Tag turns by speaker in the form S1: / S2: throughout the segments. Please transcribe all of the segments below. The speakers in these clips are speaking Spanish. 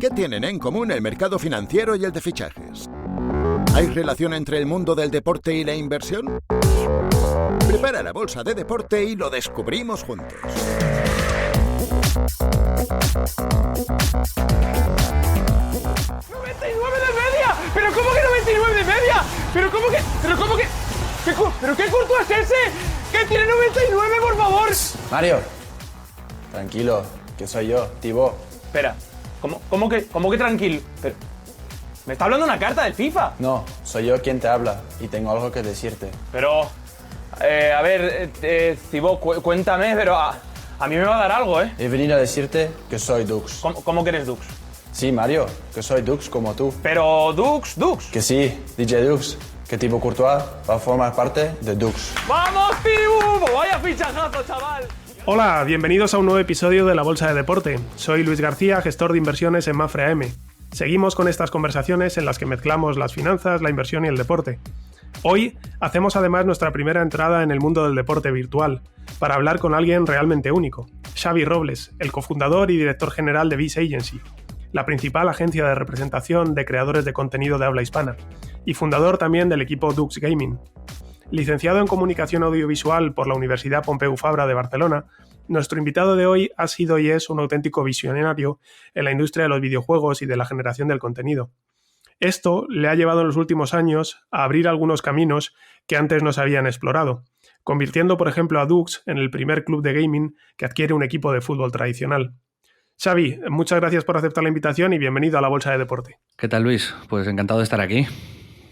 S1: ¿Qué tienen en común el mercado financiero y el de fichajes? ¿Hay relación entre el mundo del deporte y la inversión? Prepara la bolsa de deporte y lo descubrimos juntos.
S2: ¡99 de media! ¿Pero cómo que 99 de media? ¿Pero cómo que...? ¿Pero qué curto es ese? ¡Que tiene 99, por favor!
S3: Mario, tranquilo, que soy yo, Thibaut.
S2: Espera, ¿cómo que tranquilo? Pero, ¿me está hablando una carta del FIFA?
S3: No, soy yo quien te habla y tengo algo que decirte.
S2: Pero, a ver, Thibaut, cuéntame, pero a mí me va a dar algo, ¿eh?
S3: He venido a decirte que soy Dux.
S2: ¿Cómo que eres Dux?
S3: Sí, Mario, que soy Dux como tú.
S2: Pero, Dux.
S3: Que sí, DJ Dux, que Thibaut Courtois va a formar parte de Dux.
S2: ¡Vamos, Thibaut! ¡Vaya fichajazo, chaval!
S4: Hola, bienvenidos a un nuevo episodio de La Bolsa de Deporte. Soy Luis García, gestor de inversiones en Mapfre AM. Seguimos con estas conversaciones en las que mezclamos las finanzas, la inversión y el deporte. Hoy hacemos además nuestra primera entrada en el mundo del deporte virtual, para hablar con alguien realmente único, Xavi Robles, el cofundador y director general de Viz Agency, la principal agencia de representación de creadores de contenido de habla hispana, y fundador también del equipo Dux Gaming. Licenciado en Comunicación Audiovisual por la Universidad Pompeu Fabra de Barcelona, nuestro invitado de hoy ha sido y es un auténtico visionario en la industria de los videojuegos y de la generación del contenido. Esto le ha llevado en los últimos años a abrir algunos caminos que antes no se habían explorado, convirtiendo, por ejemplo, a Dux en el primer club de gaming que adquiere un equipo de fútbol tradicional. Xavi, muchas gracias por aceptar la invitación y bienvenido a La Bolsa de Deporte.
S5: ¿Qué tal, Luis? Pues encantado de estar aquí.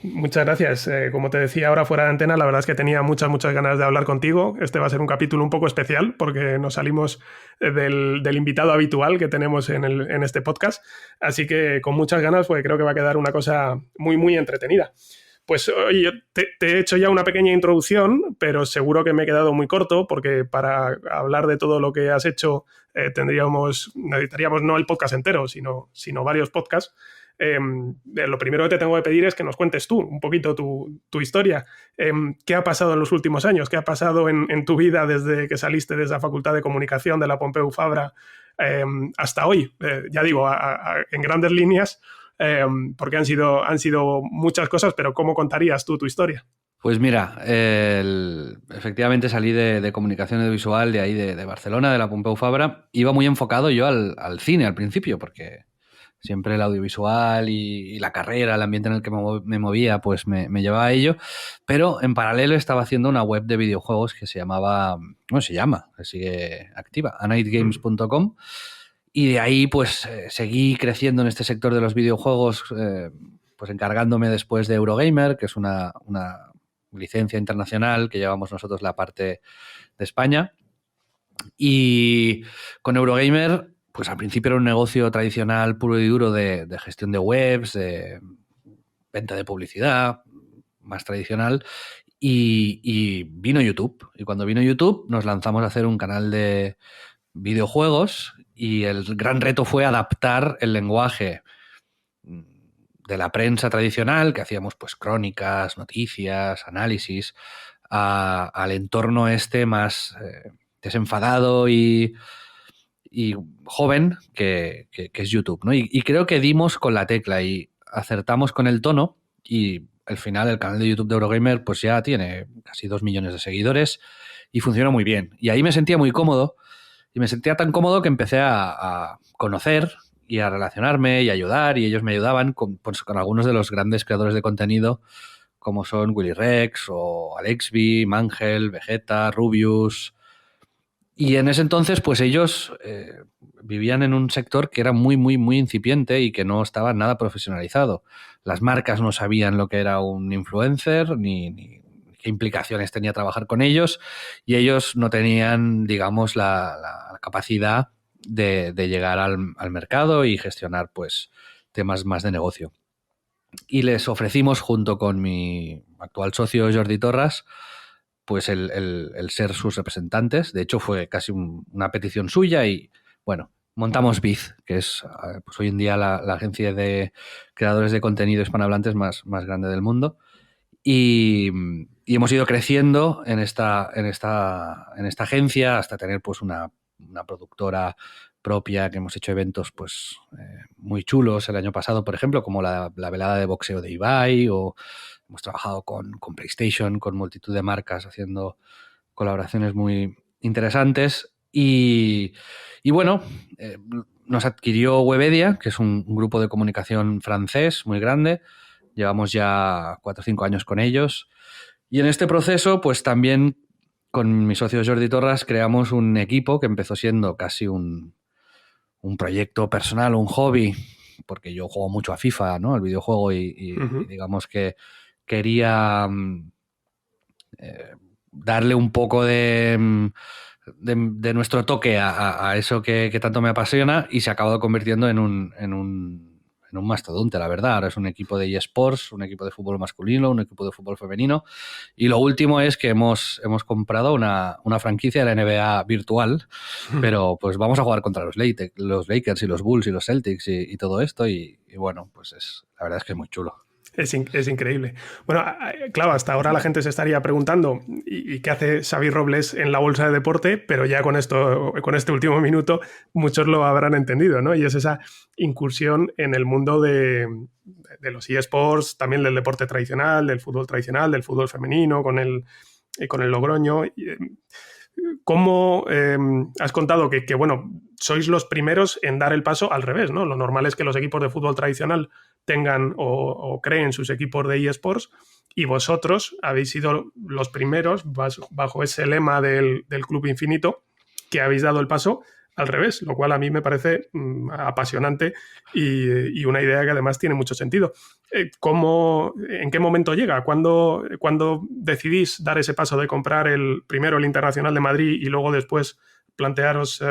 S4: Muchas gracias. Como te decía ahora fuera de antena, la verdad es que tenía muchas ganas de hablar contigo. Este va a ser un capítulo un poco especial porque nos salimos del invitado habitual que tenemos en este podcast. Así que con muchas ganas, pues creo que va a quedar una cosa muy entretenida. Pues oye, te he hecho ya una pequeña introducción, pero seguro que me he quedado muy corto porque para hablar de todo lo que has hecho necesitaríamos no el podcast entero, sino varios podcasts. Lo primero que te tengo que pedir es que nos cuentes tú un poquito tu historia. ¿Qué ha pasado en los últimos años? ¿Qué ha pasado en tu vida desde que saliste de esa Facultad de Comunicación de la Pompeu Fabra hasta hoy? Ya digo, en grandes líneas, porque han sido muchas cosas, pero ¿cómo contarías tú tu historia?
S5: Pues mira, efectivamente salí de comunicación audiovisual de ahí de Barcelona, de la Pompeu Fabra. Iba muy enfocado yo al cine al principio, porque siempre el audiovisual y la carrera, el ambiente en el que me movía, pues me llevaba a ello. Pero en paralelo estaba haciendo una web de videojuegos que se llama, sigue activa, anightgames.com. Y de ahí pues seguí creciendo en este sector de los videojuegos, pues encargándome después de Eurogamer, que es una licencia internacional que llevamos nosotros la parte de España. Y con Eurogamer, pues al principio era un negocio tradicional puro y duro de gestión de webs, de venta de publicidad, más tradicional, y vino YouTube. Y cuando vino YouTube nos lanzamos a hacer un canal de videojuegos y el gran reto fue adaptar el lenguaje de la prensa tradicional, que hacíamos pues crónicas, noticias, análisis, al entorno este más desenfadado y joven que es YouTube, ¿no? Y creo que dimos con la tecla y acertamos con el tono y al final el canal de YouTube de Eurogamer pues ya tiene casi 2 millones de seguidores y funciona muy bien. Y ahí me sentía muy cómodo y me sentía tan cómodo que empecé a conocer y a relacionarme y ayudar, y ellos me ayudaban con algunos de los grandes creadores de contenido como son Willy Rex o Alexby, Mangel, Vegeta, Rubius. Y en ese entonces, pues ellos vivían en un sector que era muy incipiente y que no estaba nada profesionalizado. Las marcas no sabían lo que era un influencer, ni qué implicaciones tenía trabajar con ellos, y ellos no tenían, digamos, la capacidad de llegar al mercado y gestionar, pues, temas más de negocio. Y les ofrecimos, junto con mi actual socio Jordi Torras, pues el ser sus representantes. De hecho, fue casi una petición suya y, bueno, montamos Viz, que es pues hoy en día la agencia de creadores de contenido hispanohablantes más grande del mundo. Y hemos ido creciendo en esta agencia hasta tener pues una productora propia, que hemos hecho eventos pues muy chulos el año pasado, por ejemplo, como la velada de boxeo de Ibai, o hemos trabajado con PlayStation, con multitud de marcas haciendo colaboraciones muy interesantes. Y bueno, nos adquirió Webedia, que es un grupo de comunicación francés muy grande. Llevamos ya 4 o 5 años con ellos. Y en este proceso, pues también con mi socio Jordi Torras creamos un equipo que empezó siendo casi un proyecto personal, un hobby, porque yo juego mucho a FIFA, ¿no? El videojuego, y digamos que quería darle un poco de nuestro toque a eso que tanto me apasiona, y se ha acabado convirtiendo en un mastodonte, la verdad. Ahora es un equipo de eSports, un equipo de fútbol masculino, un equipo de fútbol femenino, y lo último es que hemos comprado una franquicia de la NBA virtual, pero pues vamos a jugar contra los Lakers y los Bulls y los Celtics y todo esto, y bueno, pues la verdad es que es muy chulo.
S4: Es increíble. Bueno, claro, hasta ahora la gente se estaría preguntando ¿y qué hace Xavi Robles en la bolsa de deporte? Pero ya con este último minuto muchos lo habrán entendido, ¿no? Y es esa incursión en el mundo de los eSports, también del deporte tradicional, del fútbol tradicional, del fútbol femenino, con el Logroño. ¿Cómo has contado que, bueno, sois los primeros en dar el paso al revés, ¿no? Lo normal es que los equipos de fútbol tradicional tengan o creen sus equipos de eSports, y vosotros habéis sido los primeros, bajo ese lema del Club Infinito, que habéis dado el paso al revés, lo cual a mí me parece apasionante y una idea que además tiene mucho sentido. ¿En qué momento llega? ¿Cuándo decidís dar ese paso de comprar primero el Internacional de Madrid y luego después plantearos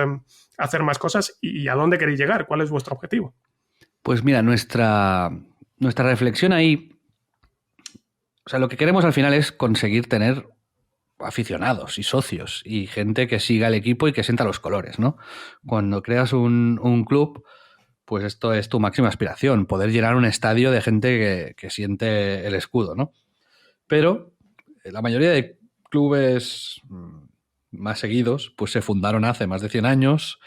S4: hacer más cosas? ¿Y a dónde queréis llegar? ¿Cuál es vuestro objetivo?
S5: Pues mira, nuestra reflexión ahí, o sea, lo que queremos al final es conseguir tener aficionados y socios y gente que siga el equipo y que sienta los colores, ¿no? Cuando creas un club, pues esto es tu máxima aspiración, poder llenar un estadio de gente que siente el escudo, ¿no? Pero la mayoría de clubes más seguidos pues se fundaron hace más de 100 años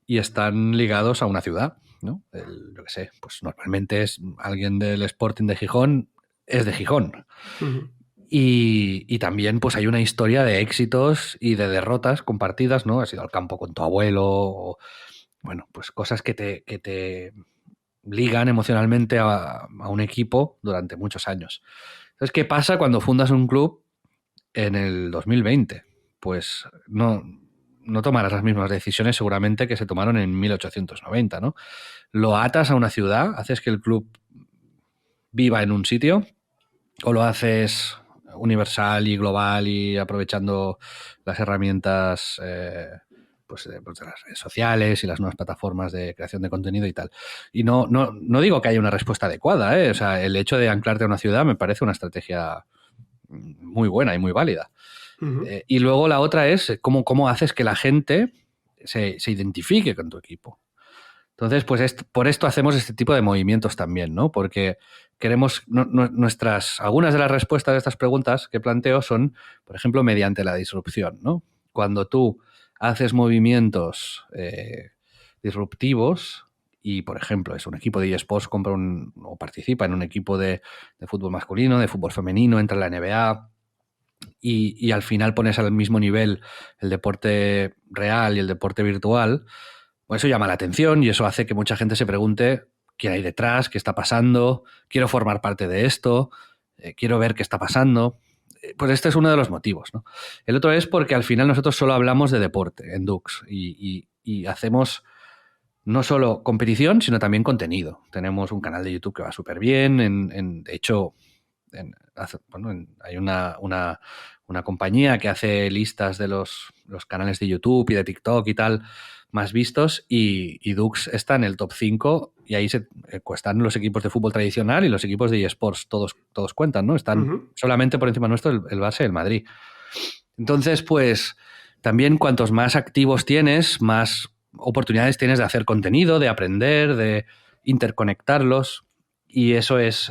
S5: y están ligados a una ciudad, ¿no? Yo qué sé, pues normalmente es alguien del Sporting de Gijón, es de Gijón. Uh-huh. Y también pues hay una historia de éxitos y de derrotas compartidas, ¿no? Has ido al campo con tu abuelo, o, bueno, pues cosas que te ligan emocionalmente a un equipo durante muchos años. Entonces, ¿qué pasa cuando fundas un club en el 2020? Pues no tomarás las mismas decisiones seguramente que se tomaron en 1890, ¿no? Lo atas a una ciudad, haces que el club viva en un sitio, o lo haces universal y global y aprovechando las herramientas pues de las redes sociales y las nuevas plataformas de creación de contenido y tal. Y no digo que haya una respuesta adecuada, ¿eh? O sea, el hecho de anclarte a una ciudad me parece una estrategia muy buena y muy válida. Uh-huh. Y luego la otra es cómo haces que la gente se identifique con tu equipo. Entonces, pues por esto hacemos este tipo de movimientos también, ¿no? Porque queremos, algunas de las respuestas a estas preguntas que planteo son, por ejemplo, mediante la disrupción, ¿no? Cuando tú haces movimientos disruptivos y, por ejemplo, es un equipo de eSports compra o participa en un equipo de fútbol masculino, de fútbol femenino, entra en la NBA y al final pones al mismo nivel el deporte real y el deporte virtual, pues eso llama la atención y eso hace que mucha gente se pregunte quién hay detrás, qué está pasando, quiero formar parte de esto, quiero ver qué está pasando. Pues este es uno de los motivos, ¿no? El otro es porque al final nosotros solo hablamos de deporte en Dux y hacemos no solo competición, sino también contenido. Tenemos un canal de YouTube que va súper bien. De hecho, hay una compañía que hace listas de los canales de YouTube y de TikTok y tal más vistos, y Dux está en el top 5 y ahí están los equipos de fútbol tradicional y los equipos de eSports, todos cuentan, ¿no? Están uh-huh. solamente por encima nuestro el Barça y el Madrid. Entonces, pues también cuantos más activos tienes, más oportunidades tienes de hacer contenido, de aprender, de interconectarlos, y eso es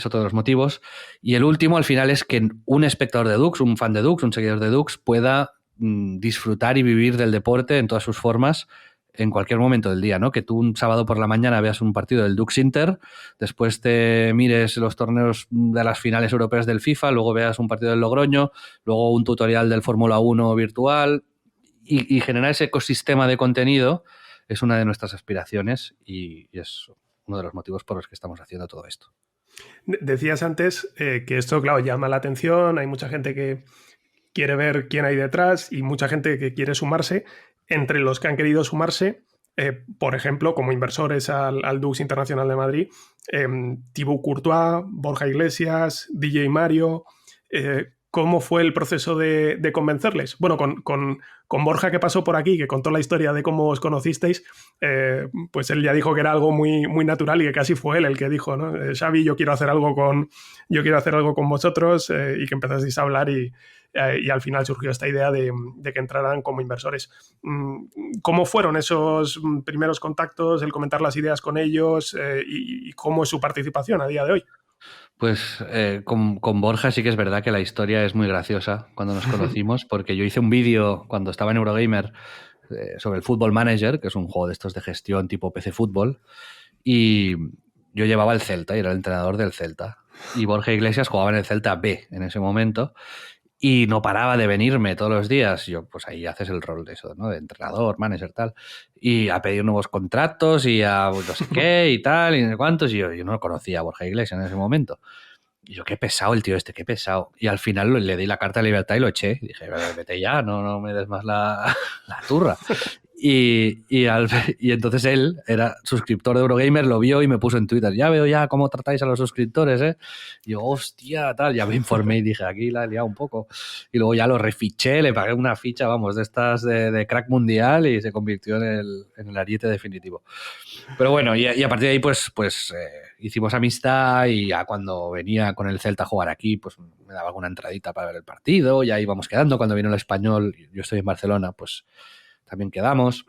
S5: otro de los motivos. Y el último, al final, es que un espectador de Dux, un fan de Dux, un seguidor de Dux, pueda disfrutar y vivir del deporte en todas sus formas en cualquier momento del día, ¿no? Que tú un sábado por la mañana veas un partido del Dux Inter, después te mires los torneos de las finales europeas del FIFA, luego veas un partido del Logroño, luego un tutorial del Fórmula 1 virtual y generar ese ecosistema de contenido es una de nuestras aspiraciones y es uno de los motivos por los que estamos haciendo todo esto.
S4: Decías antes que esto, claro, llama la atención, hay mucha gente que quiere ver quién hay detrás y mucha gente que quiere sumarse. Entre los que han querido sumarse, por ejemplo, como inversores al Dux Internacional de Madrid, Thibaut Courtois, Borja Iglesias, DJ Mario. ¿Cómo fue el proceso de convencerles? Bueno, con Borja, que pasó por aquí, que contó la historia de cómo os conocisteis, pues él ya dijo que era algo muy, muy natural y que casi fue él el que dijo, ¿no? Xavi, yo quiero hacer algo con vosotros, y que empezasteis a hablar y al final surgió esta idea de que entraran como inversores. ¿Cómo fueron esos primeros contactos, el comentar las ideas con ellos, y cómo es su participación a día de hoy?
S5: Pues con Borja sí que es verdad que la historia es muy graciosa cuando nos conocimos, porque yo hice un vídeo cuando estaba en Eurogamer sobre el Football Manager, que es un juego de estos de gestión tipo PC Fútbol, y yo llevaba el Celta y era el entrenador del Celta. Y Borja Iglesias jugaba en el Celta B en ese momento y no paraba de venirme todos los días. Yo, pues ahí haces el rol de eso, ¿no? De entrenador, manager, tal. Y a pedir nuevos contratos y a no sé qué y tal, y no sé cuántos. Y yo no conocía a Borja Iglesias en ese momento. Y yo, qué pesado el tío este, qué pesado. Y al final le di la carta de libertad y lo eché. Y dije, vete ya, no me des más la turra. Y entonces él era suscriptor de Eurogamer, lo vio y me puso en Twitter, ya veo ya cómo tratáis a los suscriptores, ¿eh? Y yo, hostia, tal, ya me informé y dije, aquí la he liado un poco. Y luego ya lo refiché, le pagué una ficha, vamos, de estas de crack mundial y se convirtió en el ariete definitivo. Pero bueno, y a partir de ahí pues hicimos amistad y ya cuando venía con el Celta a jugar aquí, pues me daba alguna entradita para ver el partido, ya íbamos quedando. Cuando vino el Español, yo estoy en Barcelona, pues también quedamos.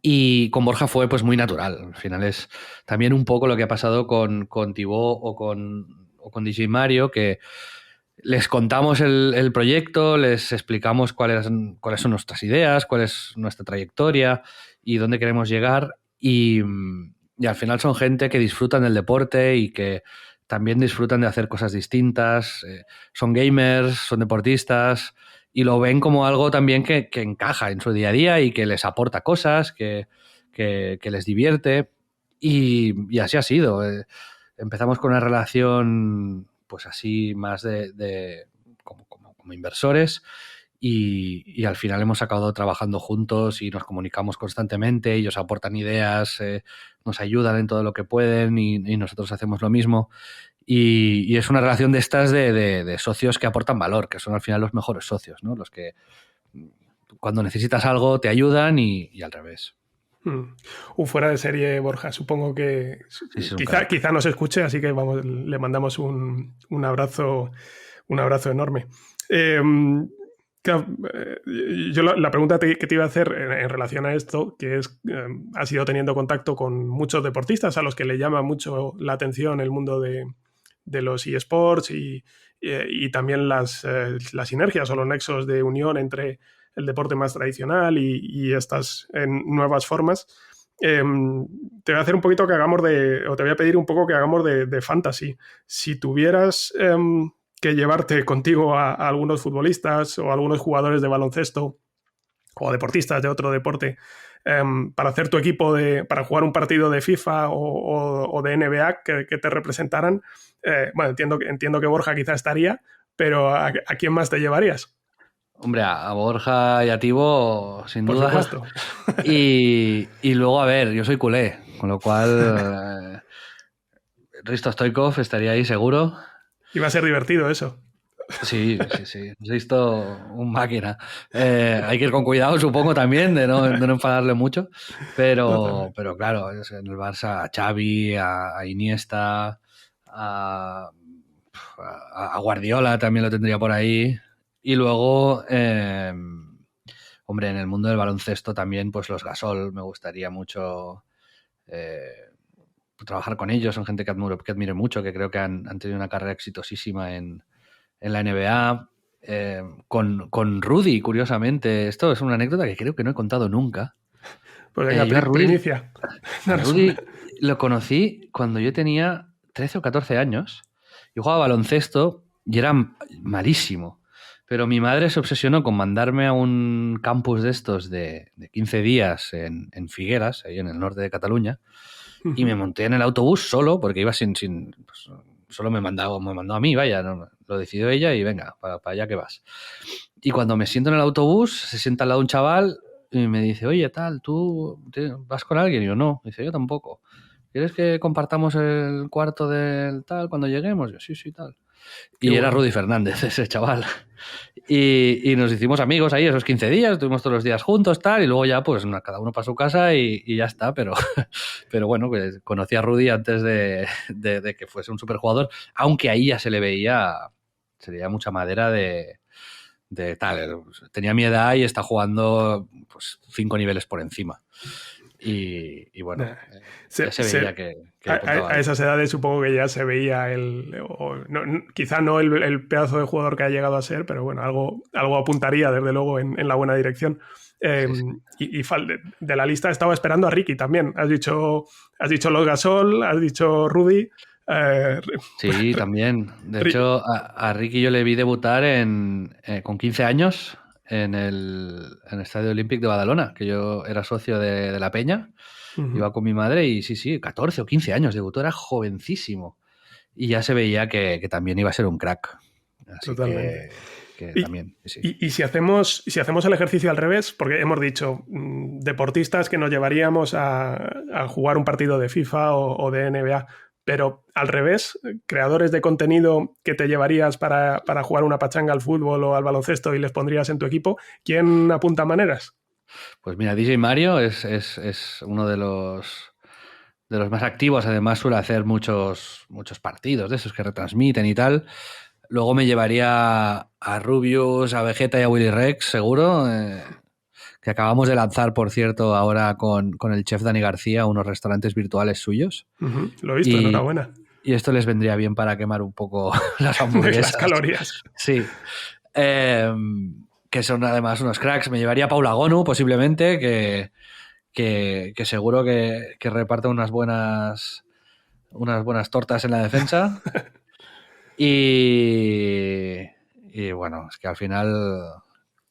S5: Y con Borja fue pues muy natural. Al final es también un poco lo que ha pasado con Thibaut o con DJ Mario, que les contamos el proyecto, les explicamos cuáles son nuestras ideas, cuál es nuestra trayectoria y dónde queremos llegar. Y al final son gente que disfrutan del deporte y que también disfrutan de hacer cosas distintas. Son gamers, son deportistas y lo ven como algo también que encaja en su día a día y que les aporta cosas, que les divierte. Y así ha sido. Empezamos con una relación pues así más como inversores y al final hemos acabado trabajando juntos y nos comunicamos constantemente, ellos aportan ideas, nos ayudan en todo lo que pueden y nosotros hacemos lo mismo. Y es una relación de estas de socios que aportan valor, que son al final los mejores socios, ¿no? Los que cuando necesitas algo te ayudan y al revés.
S4: Un fuera de serie, Borja, supongo que
S5: Sí,
S4: quizá nos escuche, así que vamos, le mandamos un abrazo enorme. Claro, yo la pregunta que te iba a hacer en relación a esto, que es, has ido teniendo contacto con muchos deportistas a los que le llama mucho la atención el mundo de los eSports y también las sinergias o los nexos de unión entre el deporte más tradicional y estas nuevas formas. Te voy a hacer un poquito que hagamos o te voy a pedir un poco que hagamos de fantasy. Si tuvieras que llevarte contigo a algunos futbolistas o a algunos jugadores de baloncesto o deportistas de otro deporte para hacer tu equipo para jugar un partido de FIFA o de NBA que te representaran, bueno, entiendo que Borja quizá estaría, pero ¿a quién más te llevarías?
S5: Hombre, a Borja y a Tibo, sin duda.
S4: Por supuesto.
S5: Y luego, a ver, yo soy culé, con lo cual Risto Stoikov estaría ahí seguro.
S4: Iba a ser divertido eso.
S5: Sí. Risto, un máquina. Hay que ir con cuidado, supongo, también, de no enfadarle mucho. Pero claro, en el Barça, a Xavi, a Iniesta, a Guardiola también lo tendría por ahí. Y luego, hombre, en el mundo del baloncesto también, pues los Gasol, me gustaría mucho trabajar con ellos. Son gente que admiro mucho, que creo que han tenido una carrera exitosísima en la NBA. con Rudy, curiosamente. Esto es una anécdota que creo que no he contado nunca.
S4: Pues venga,
S5: Yo a Rudy,
S4: primicia.
S5: a Rudy lo conocí cuando yo tenía 13 o 14 años. Yo jugaba baloncesto y era malísimo. Pero mi madre se obsesionó con mandarme a un campus de estos de 15 días en Figueras, ahí en el norte de Cataluña, y me monté en el autobús solo, porque iba pues, solo me mandó a mí, vaya, no, lo decidió ella y venga, para allá que vas. Y cuando me siento en el autobús, se sienta al lado un chaval y me dice, oye, tal, ¿tú vas con alguien? Y yo, no. Dice, yo tampoco. ¿Quieres que compartamos el cuarto del tal cuando lleguemos? Yo, sí, tal. Y
S4: Qué
S5: era
S4: bueno.
S5: Rudy Fernández, ese chaval. Y nos hicimos amigos ahí esos 15 días, estuvimos todos los días juntos, tal, y luego ya pues cada uno para su casa y ya está, pero bueno, pues conocí a Rudy antes de que fuese un superjugador, aunque ahí ya se le veía mucha madera de tal, tenía mi edad y está jugando pues 5 niveles por encima. Y bueno, ya se veía que
S4: a esas edades supongo que ya se veía quizá no el pedazo de jugador que ha llegado a ser, pero bueno, algo apuntaría desde luego en la buena dirección.
S5: Sí.
S4: Y de la lista estaba esperando a Ricky también. Has dicho Los Gasol, has dicho Rudy.
S5: Sí, también. De hecho, a Ricky yo le vi debutar con 15 años en el Estadio Olímpic de Badalona, que yo era socio de la Peña. Iba con mi madre y sí, 14 o 15 años debutó, era jovencísimo. Y ya se veía que también iba a ser un crack. Así
S4: Totalmente.
S5: que
S4: Y,
S5: también, sí.
S4: Y si hacemos el ejercicio al revés, porque hemos dicho deportistas que nos llevaríamos a jugar un partido de FIFA o de NBA, pero al revés, creadores de contenido que te llevarías para jugar una pachanga al fútbol o al baloncesto y les pondrías en tu equipo, ¿quién apunta maneras?
S5: Pues mira, DJ Mario es uno de los más activos. Además suele hacer muchos partidos de esos que retransmiten y tal. Luego me llevaría a Rubius, a Vegeta y a Willy Rex, seguro, que acabamos de lanzar, por cierto, ahora con el chef Dani García, unos restaurantes virtuales suyos.
S4: Lo he visto, enhorabuena.
S5: Y esto les vendría bien para quemar un poco las hamburguesas.
S4: Las calorías.
S5: Sí. Que son además unos cracks. Me llevaría a Paula Gonu, posiblemente, que seguro que reparte unas buenas tortas en la defensa. Y bueno, es que al final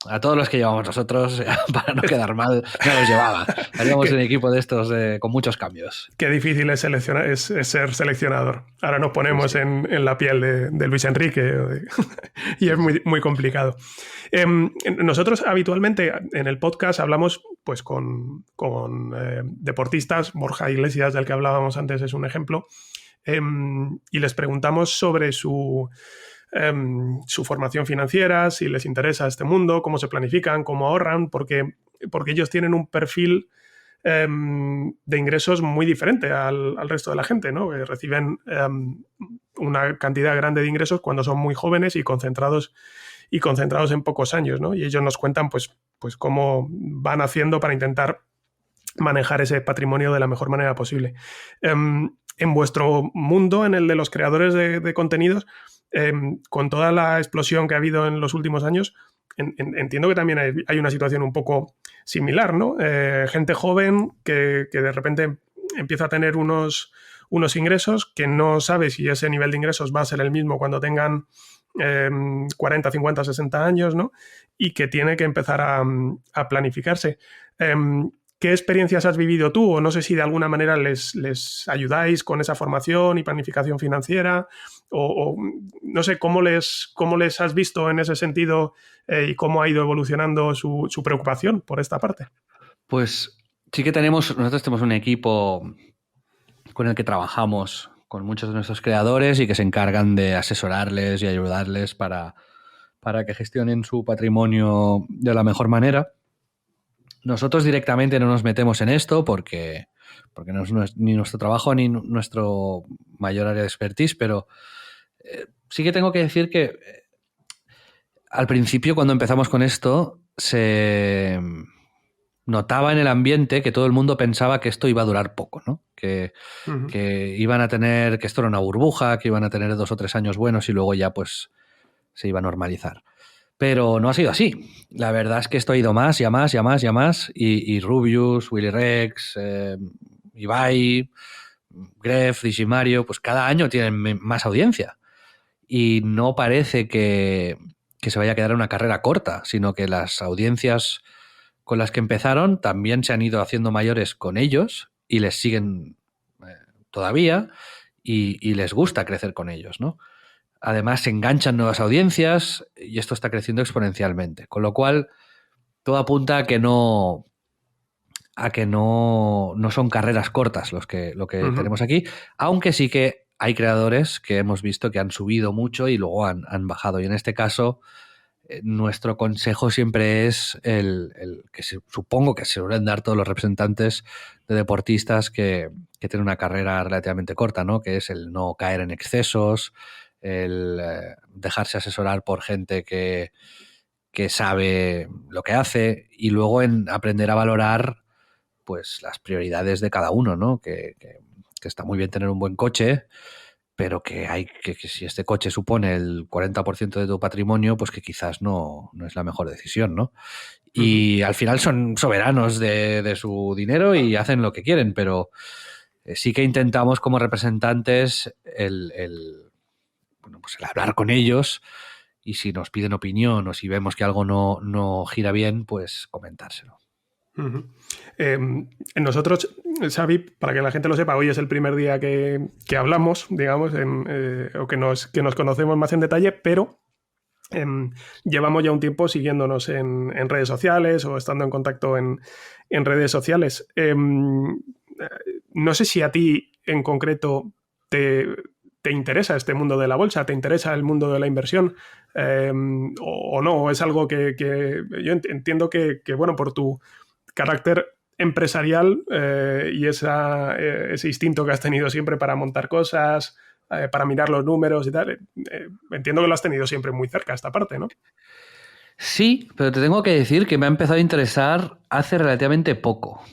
S5: a todos los que llevamos nosotros, para no quedar mal, no los llevaba. Haríamos un equipo de estos con muchos cambios.
S4: Qué difícil es ser seleccionador. Ahora nos ponemos en la piel de Luis Enrique y es muy, muy complicado. Nosotros habitualmente en el podcast hablamos pues con deportistas. Borja Iglesias, del que hablábamos antes, es un ejemplo. Y les preguntamos sobre su formación financiera, si les interesa este mundo, cómo se planifican, cómo ahorran, porque ellos tienen un perfil de ingresos muy diferente al resto de la gente, ¿no? Que reciben una cantidad grande de ingresos cuando son muy jóvenes y concentrados en pocos años, ¿no? Y ellos nos cuentan pues cómo van haciendo para intentar manejar ese patrimonio de la mejor manera posible. En vuestro mundo, en el de los creadores de contenidos, con toda la explosión que ha habido en los últimos años, entiendo que también hay una situación un poco similar, ¿no? Gente joven que de repente empieza a tener unos ingresos que no sabe si ese nivel de ingresos va a ser el mismo cuando tengan 40, 50, 60 años, ¿no? Y que tiene que empezar a planificarse. ¿Qué experiencias has vivido tú? O no sé si de alguna manera les ayudáis con esa formación y planificación financiera, o no sé, ¿cómo les has visto en ese sentido y cómo ha ido evolucionando su preocupación por esta parte?
S5: Pues sí que nosotros tenemos un equipo con el que trabajamos con muchos de nuestros creadores y que se encargan de asesorarles y ayudarles para que gestionen su patrimonio de la mejor manera. Nosotros directamente no nos metemos en esto porque no es ni nuestro trabajo ni nuestro mayor área de expertise, pero sí que tengo que decir que al principio, cuando empezamos con esto, se notaba en el ambiente que todo el mundo pensaba que esto iba a durar poco, ¿no? Que iban a tener, que esto era una burbuja, que iban a tener 2 o 3 años buenos y luego ya pues se iba a normalizar. Pero no ha sido así. La verdad es que esto ha ido más y a más y a más y a más. Y Rubius, Willy Rex, Ibai, Gref, Digimariu, pues cada año tienen más audiencia. Y no parece que se vaya a quedar una carrera corta, sino que las audiencias con las que empezaron también se han ido haciendo mayores con ellos y les siguen todavía y les gusta crecer con ellos, ¿no? Además, se enganchan nuevas audiencias y esto está creciendo exponencialmente. Con lo cual, todo apunta a que no son carreras cortas lo que tenemos aquí, aunque sí que hay creadores que hemos visto que han subido mucho y luego han bajado. Y en este caso, nuestro consejo siempre es el que supongo que se suelen dar todos los representantes de deportistas que tienen una carrera relativamente corta, ¿no? Que es el no caer en excesos, el dejarse asesorar por gente que sabe lo que hace y luego en aprender a valorar pues las prioridades de cada uno, ¿no? Que está muy bien tener un buen coche, pero que hay que si este coche supone el 40% de tu patrimonio, pues que quizás no es la mejor decisión, ¿no? Y al final son soberanos de su dinero y hacen lo que quieren, pero sí que intentamos como representantes el hablar con ellos y si nos piden opinión o si vemos que algo no gira bien, pues comentárselo.
S4: Nosotros, Xavi, para que la gente lo sepa, hoy es el primer día que hablamos, digamos, o que nos conocemos más en detalle, pero llevamos ya un tiempo siguiéndonos en redes sociales o estando en contacto en redes sociales. No sé si a ti en concreto te interesa este mundo de la bolsa, te interesa el mundo de la inversión o no, es algo que yo entiendo que bueno, por tu carácter empresarial y ese instinto que has tenido siempre para montar cosas, para mirar los números y tal, entiendo que lo has tenido siempre muy cerca esta parte, ¿no?
S5: Sí, pero te tengo que decir que me ha empezado a interesar hace relativamente poco.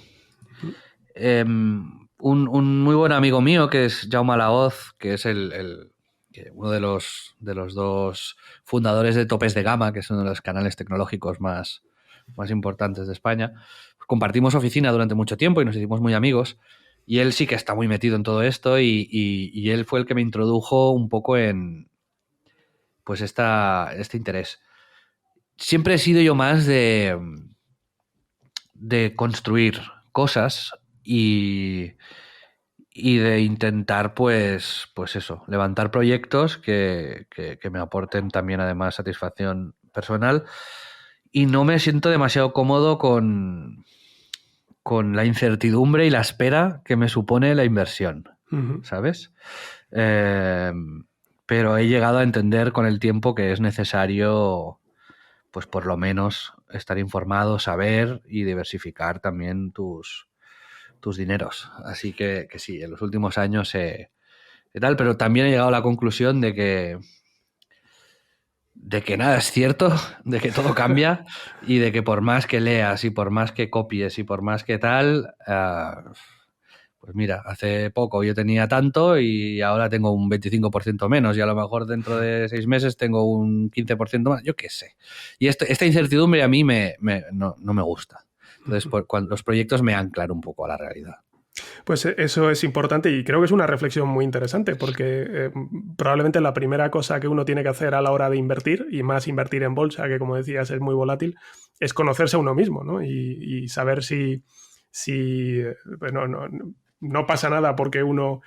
S5: Un muy buen amigo mío que es Jaume Laoz, que es uno de los dos fundadores de Topes de Gama, que es uno de los canales tecnológicos más importantes de España. Compartimos oficina durante mucho tiempo y nos hicimos muy amigos. Y él sí que está muy metido en todo esto y él fue el que me introdujo un poco en pues este interés. Siempre he sido yo más de construir cosas y de intentar pues eso, levantar proyectos que me aporten también además satisfacción personal y no me siento demasiado cómodo con la incertidumbre y la espera que me supone la inversión, ¿sabes? Pero he llegado a entender con el tiempo que es necesario pues por lo menos estar informado, saber y diversificar también tus dineros. Así que sí, en los últimos años tal, pero también he llegado a la conclusión de que nada es cierto, de que todo cambia y de que por más que leas y por más que copies y por más que tal, pues mira, hace poco yo tenía tanto y ahora tengo un 25% menos y a lo mejor dentro de 6 meses tengo un 15% más, yo qué sé. Y esta incertidumbre a mí no me gusta. Entonces, cuando los proyectos me anclan un poco a la realidad.
S4: Pues eso es importante y creo que es una reflexión muy interesante porque probablemente la primera cosa que uno tiene que hacer a la hora de invertir, y más invertir en bolsa, que como decías es muy volátil, es conocerse a uno mismo, ¿no? Y saber si bueno, no pasa nada porque uno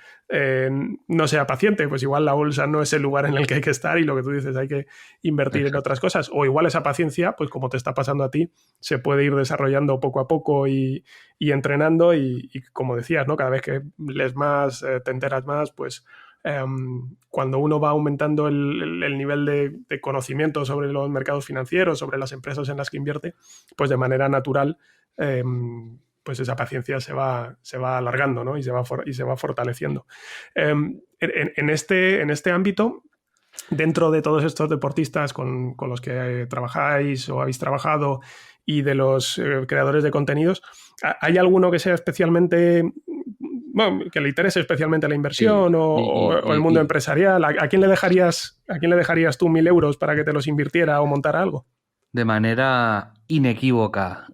S4: no sea paciente, pues igual la bolsa no es el lugar en el que hay que estar y lo que tú dices, hay que invertir en otras cosas, o igual esa paciencia, pues como te está pasando a ti, se puede ir desarrollando poco a poco y entrenando y como decías, ¿no? Cada vez que lees más, te enteras más, pues cuando uno va aumentando el nivel de conocimiento sobre los mercados financieros, sobre las empresas en las que invierte, pues de manera natural pues esa paciencia se va alargando, ¿no? y se va fortaleciendo. En este ámbito, dentro de todos estos deportistas con los que trabajáis o habéis trabajado y de los creadores de contenidos, ¿hay alguno que sea especialmente bueno, que le interese especialmente la inversión
S5: Sí,
S4: o el mundo empresarial, ¿a quién le dejarías tú 1.000 euros para que te los invirtiera o montara algo?
S5: De manera inequívoca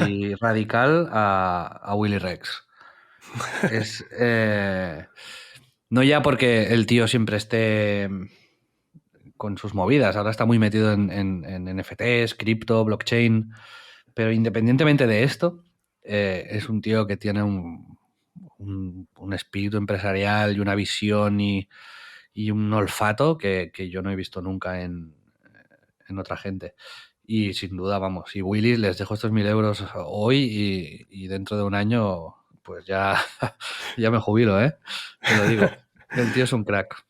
S5: y radical a Willy Rex. Es, no ya porque el tío siempre esté con sus movidas, ahora está muy metido en NFTs, cripto, blockchain, pero independientemente de esto, es un tío que tiene un espíritu empresarial y una visión y un olfato que yo no he visto nunca en otra gente. Y sin duda, vamos, y Willy les dejo estos 1.000 euros hoy y dentro de un año pues ya me jubilo, ¿eh? Te lo digo. El tío es un crack.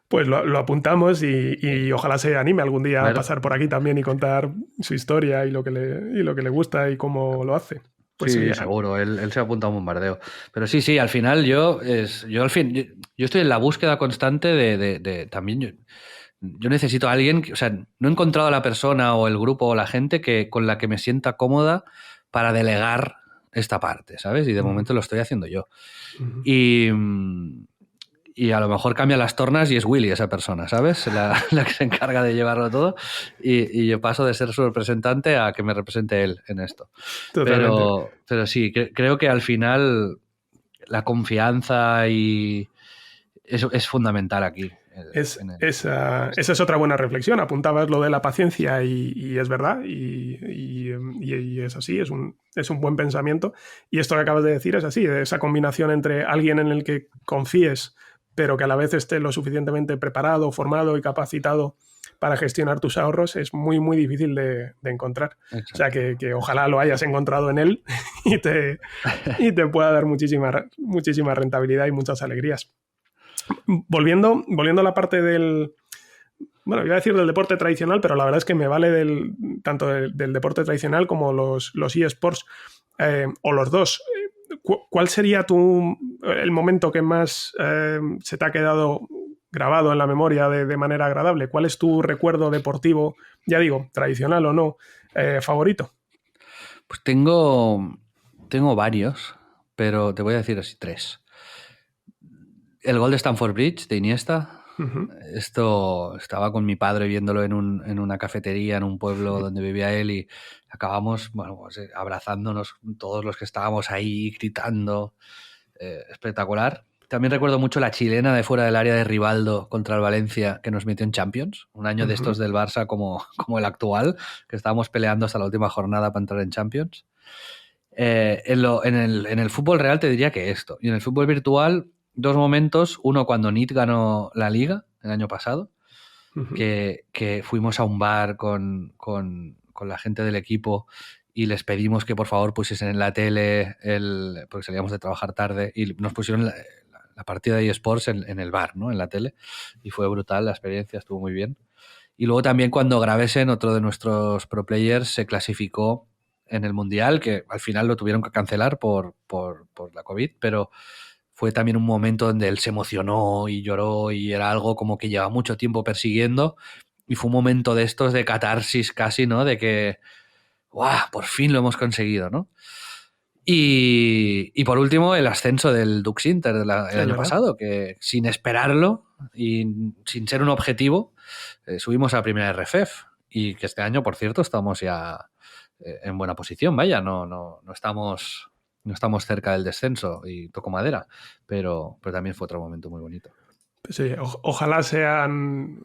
S4: Pues lo apuntamos y ojalá se anime algún día a
S5: Claro.
S4: pasar por aquí también y contar su historia y lo que le gusta y cómo lo hace. Pues
S5: sí,
S4: sería...
S5: seguro, él se apunta a un bombardeo. Pero sí, al final yo estoy en la búsqueda constante de también yo necesito a alguien, o sea, no he encontrado a la persona o el grupo o la gente con la que me sienta cómoda para delegar esta parte, ¿sabes? Y de momento lo estoy haciendo yo. Y a lo mejor cambia las tornas y es Willy esa persona, ¿sabes? La que se encarga de llevarlo todo y yo paso de ser su representante a que me represente él en esto. Pero sí, creo que al final la confianza y eso es fundamental aquí.
S4: Esa es otra buena reflexión. Apuntabas lo de la paciencia y es verdad y es así, es un buen pensamiento. Y esto que acabas de decir es así, esa combinación entre alguien en el que confíes pero que a la vez esté lo suficientemente preparado, formado y capacitado para gestionar tus ahorros es muy, muy difícil de encontrar. Exacto. O sea, que ojalá lo hayas encontrado en él y te pueda dar muchísima rentabilidad y muchas alegrías. Volviendo a la parte del... Bueno, iba a decir del deporte tradicional, pero la verdad es que me vale tanto del deporte tradicional como los eSports o los dos. ¿Cuál sería el momento que más se te ha quedado grabado en la memoria de manera agradable? ¿Cuál es tu recuerdo deportivo, ya digo, tradicional o no, favorito?
S5: Pues tengo varios, pero te voy a decir así 3. El gol de Stamford Bridge, de Iniesta. Uh-huh. Esto estaba con mi padre viéndolo en una cafetería en un pueblo donde vivía él y acabamos, bueno, pues, abrazándonos todos los que estábamos ahí, gritando. Espectacular. También recuerdo mucho la chilena de fuera del área de Rivaldo contra el Valencia que nos metió en Champions. Un año de estos del Barça como el actual, que estábamos peleando hasta la última jornada para entrar en Champions. En el fútbol real te diría que esto. Y en el fútbol virtual, 2 momentos. Uno, cuando NIT ganó la Liga el año pasado, que fuimos a un bar con la gente del equipo y les pedimos que por favor pusiesen en la tele, porque salíamos de trabajar tarde, y nos pusieron la partida de eSports en el bar, ¿no? En la tele, y fue brutal, la experiencia estuvo muy bien. Y luego también cuando Gravesen, otro de nuestros pro players, se clasificó en el Mundial, que al final lo tuvieron que cancelar por la COVID, pero fue también un momento donde él se emocionó y lloró y era algo como que lleva mucho tiempo persiguiendo y fue un momento de estos de catarsis casi, ¿no? De que, ¡guau! Por fin lo hemos conseguido, ¿no? Y por último, el ascenso del Dux Inter el año pasado, que sin esperarlo y sin ser un objetivo, subimos a la primera RFEF y que este año, por cierto, estamos ya en buena posición, vaya, no estamos cerca del descenso y toco madera, pero también fue otro momento muy bonito.
S4: Sí, ojalá sean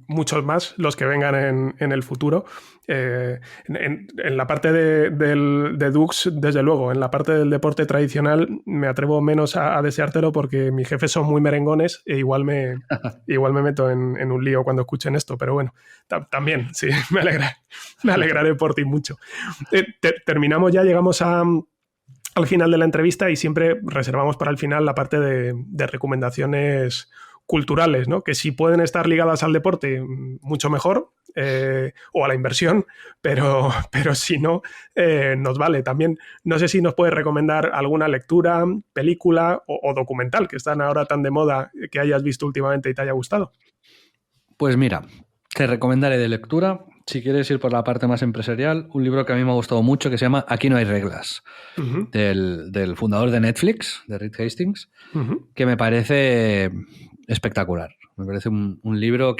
S4: muchos más los que vengan en el futuro. En la parte de Dux, desde luego, en la parte del deporte tradicional me atrevo menos a deseártelo porque mis jefes son muy merengones e igual me meto en un lío cuando escuchen esto, pero bueno, también, sí, me alegraré por ti mucho. Terminamos ya, llegamos al final de la entrevista y siempre reservamos para el final la parte de recomendaciones culturales, ¿no? Que si pueden estar ligadas al deporte, mucho mejor, o a la inversión, pero si no, nos vale. También no sé si nos puedes recomendar alguna lectura, película o documental que están ahora tan de moda que hayas visto últimamente y te haya gustado.
S5: Pues mira, te recomendaré de lectura, si quieres ir por la parte más empresarial, un libro que a mí me ha gustado mucho que se llama Aquí no hay reglas, del fundador de Netflix, de Reed Hastings, que me parece espectacular. Me parece un libro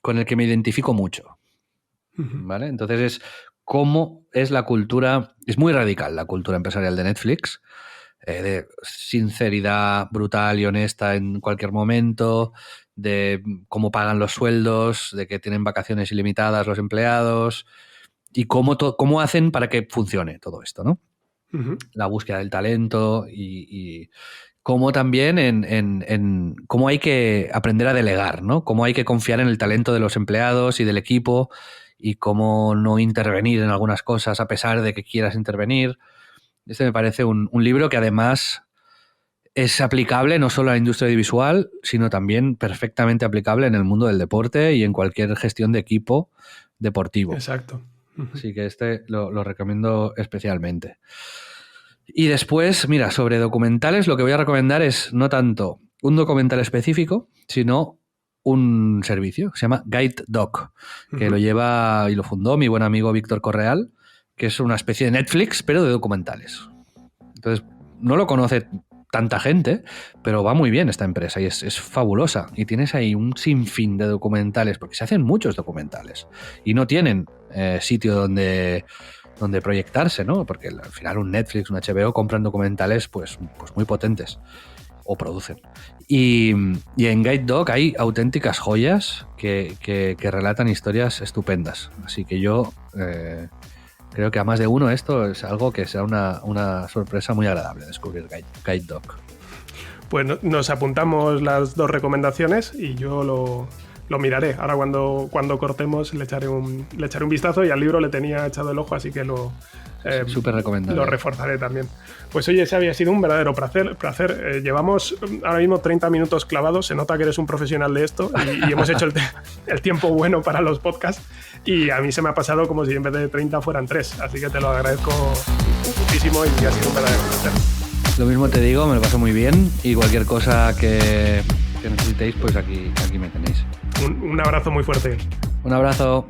S5: con el que me identifico mucho. ¿Vale? Entonces es cómo es la cultura, es muy radical la cultura empresarial de Netflix, de sinceridad brutal y honesta en cualquier momento, de cómo pagan los sueldos, de que tienen vacaciones ilimitadas los empleados y cómo hacen para que funcione todo esto, ¿no? La búsqueda del talento y cómo también en cómo hay que aprender a delegar, ¿no? Cómo hay que confiar en el talento de los empleados y del equipo y cómo no intervenir en algunas cosas a pesar de que quieras intervenir. Este me parece un libro que además es aplicable no solo a la industria audiovisual, sino también perfectamente aplicable en el mundo del deporte y en cualquier gestión de equipo deportivo.
S4: Exacto.
S5: Así que este lo recomiendo especialmente. Y después, mira, sobre documentales, lo que voy a recomendar es no tanto un documental específico, sino un servicio que se llama Guide Doc, que lo lleva y lo fundó mi buen amigo Víctor Correal, que es una especie de Netflix, pero de documentales. Entonces, no lo conoce tanta gente, pero va muy bien esta empresa y es fabulosa. Y tienes ahí un sinfín de documentales, porque se hacen muchos documentales y no tienen sitio donde proyectarse, ¿no? Porque al final un Netflix, un HBO compran documentales pues muy potentes o producen. Y en Guide Doc hay auténticas joyas que relatan historias estupendas. Así que yo creo que a más de uno esto es algo que será una sorpresa muy agradable descubrir Guide Doc.
S4: Pues nos apuntamos las dos recomendaciones y yo lo miraré. Ahora cuando cortemos le echaré un vistazo y al libro le tenía echado el ojo, así que
S5: súper recomendable.
S4: Lo reforzaré también. Pues oye, ese había sido un verdadero placer. Llevamos ahora mismo 30 minutos clavados, se nota que eres un profesional de esto y hemos hecho el tiempo bueno para los podcasts y a mí se me ha pasado como si en vez de 30 fueran 3, así que te lo agradezco muchísimo y ha sido un verdadero placer.
S5: Lo mismo te digo, me lo paso muy bien y cualquier cosa que necesitéis, pues aquí me tenéis.
S4: Un abrazo muy fuerte.
S5: Un abrazo.